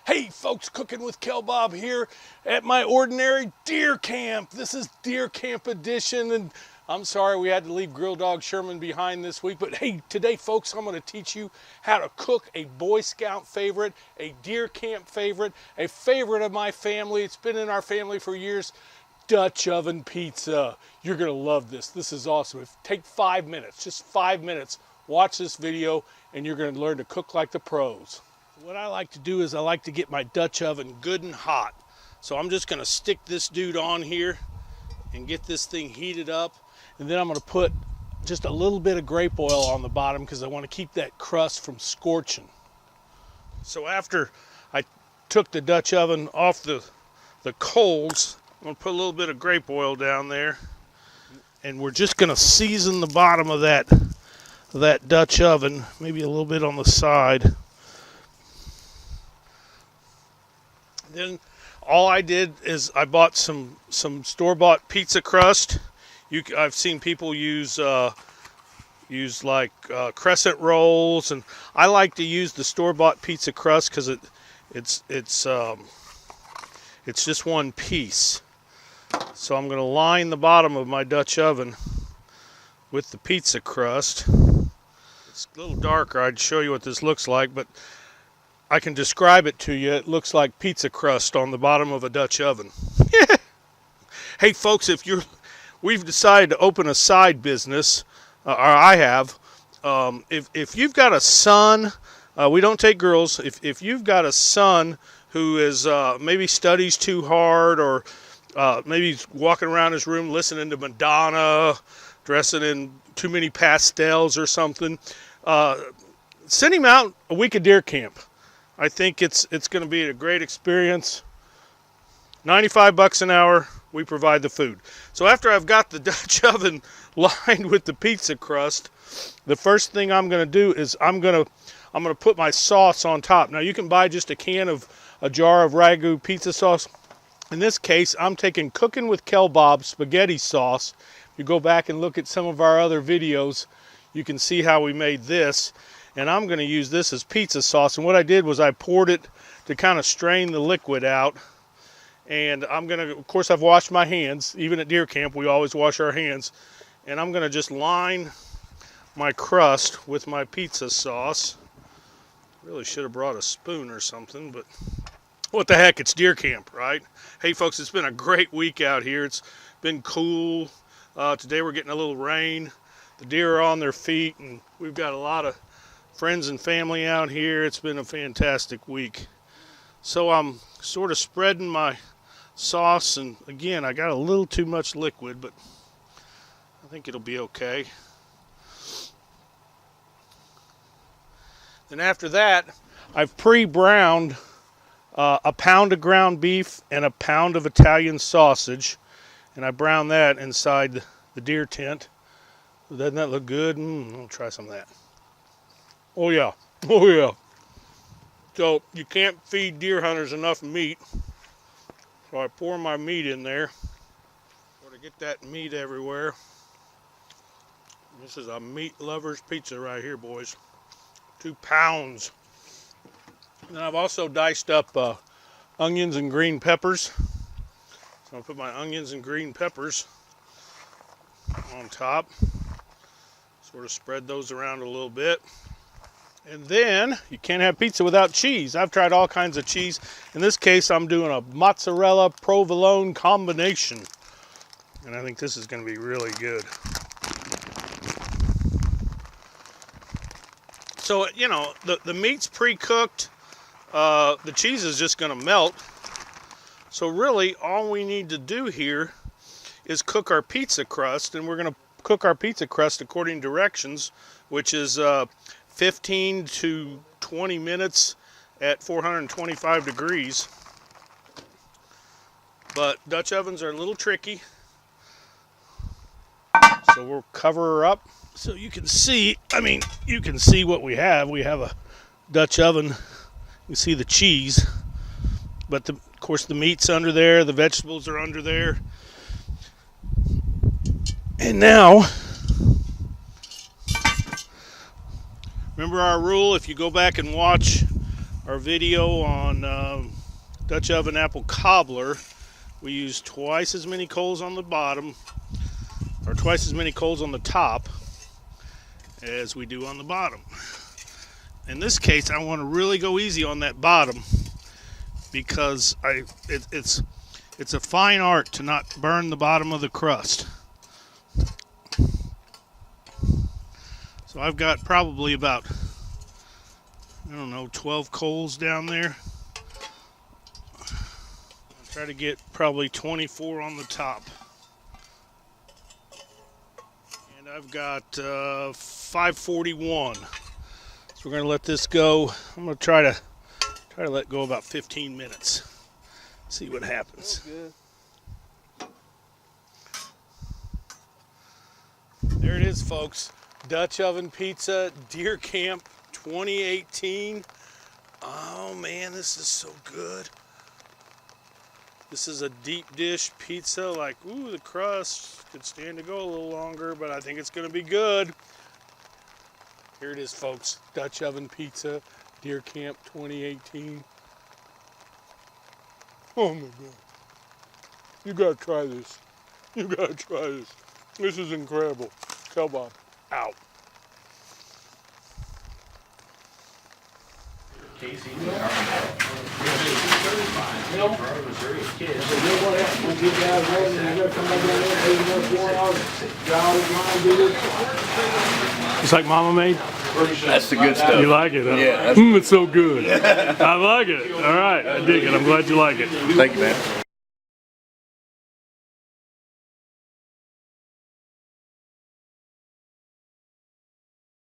Hey folks, Cooking with Kelbob here at my ordinary deer camp. This is deer camp edition, and I'm sorry we had to leave Dog Sherman behind this week, but hey, today folks, I'm gonna teach you how to cook a Boy Scout favorite, a deer camp favorite, a favorite of my family. It's been in our family for years, Dutch oven pizza. You're gonna love this. This is awesome. Take 5 minutes, just 5 minutes, watch this video, and you're gonna learn to cook like the pros. What I like to do is I like to get my Dutch oven good and hot. So I'm just gonna stick this dude on here and get this thing heated up. And then I'm gonna put just a little bit of grape oil on the bottom because I want to keep that crust from scorching. So after I took the Dutch oven off the coals, I'm gonna put a little bit of grape oil down there. And we're just gonna season the bottom of that Dutch oven, maybe a little bit on the side. Then all I did is I bought some store-bought pizza crust. I've seen people use like crescent rolls, and I like to use the store-bought pizza crust because it's just one piece. So I'm going to line the bottom of my Dutch oven with the pizza crust. It's a little darker. I'd show you what this looks like, but I can describe it to you. It looks like pizza crust on the bottom of a Dutch oven. Hey folks, we've decided to open a side business, or I have. If you've got a son, we don't take girls. If you've got a son who is maybe studies too hard, or maybe he's walking around his room listening to Madonna, dressing in too many pastels or something, send him out a week of deer camp. I think it's going to be a great experience. $95 an hour, we provide the food. So after I've got the Dutch oven lined with the pizza crust, the first thing I'm going to do is I'm going to put my sauce on top. Now you can buy just a jar of ragu pizza sauce. In this case, I'm taking Cooking with Kelbob spaghetti sauce. If you go back and look at some of our other videos, you can see how we made this. And I'm going to use this as pizza sauce. And what I did was I poured it to kind of strain the liquid out. And I'm going to, of course, I've washed my hands. Even at deer camp, we always wash our hands. And I'm going to just line my crust with my pizza sauce. Really should have brought a spoon or something, but what the heck, it's deer camp, right? Hey folks, it's been a great week out here. It's been cool. Today we're getting a little rain. The deer are on their feet, and we've got a lot of friends and family out here. It's been a fantastic week. So I'm sort of spreading my sauce, and again, I got a little too much liquid, but I think it'll be okay. Then after that, I've pre-browned a pound of ground beef and a pound of Italian sausage, and I browned that inside the deer tent. Doesn't that look good? I'll try some of that. Oh yeah, oh yeah. So you can't feed deer hunters enough meat. So I pour my meat in there. Sort of get that meat everywhere. This is a meat lover's pizza right here, boys. 2 pounds. And I've also diced up onions and green peppers. So I'll put my onions and green peppers on top. Sort of spread those around a little bit. And then, you can't have pizza without cheese. I've tried all kinds of cheese. In this case, I'm doing a mozzarella provolone combination. And I think this is going to be really good. So, you know, the meat's pre-cooked. The cheese is just going to melt. So really, all we need to do here is cook our pizza crust. And we're going to cook our pizza crust according to directions, which is 15 to 20 minutes at 425 degrees. But Dutch ovens are a little tricky. So we'll cover her up. So you can see, you can see what we have. We have a Dutch oven. You see the cheese. But of course the meat's under there. The vegetables are under there. And now, remember our rule, if you go back and watch our video on Dutch oven apple cobbler, we use twice as many coals on the bottom, or twice as many coals on the top as we do on the bottom. In this case, I want to really go easy on that bottom because it's a fine art to not burn the bottom of the crust. So I've got probably about, I don't know, 12 coals down there. I'll try to get probably 24 on the top. And I've got 541. So we're going to let this go. I'm going to try to let go about 15 minutes. See what happens. There it is, folks. Dutch oven pizza, Deer Camp 2018. Oh man, this is so good. This is a deep dish pizza. Like, ooh, the crust could stand to go a little longer, but I think it's gonna be good. Here it is, folks. Dutch oven pizza, Deer Camp 2018. Oh my God. You gotta try this. You gotta try this. This is incredible. Kelbob, out. Casey, It's like Mama made? that's the good stuff. You like it, huh? Yeah. It's so good. I like it. All right, I dig it. I'm glad you like it. Thank you, man.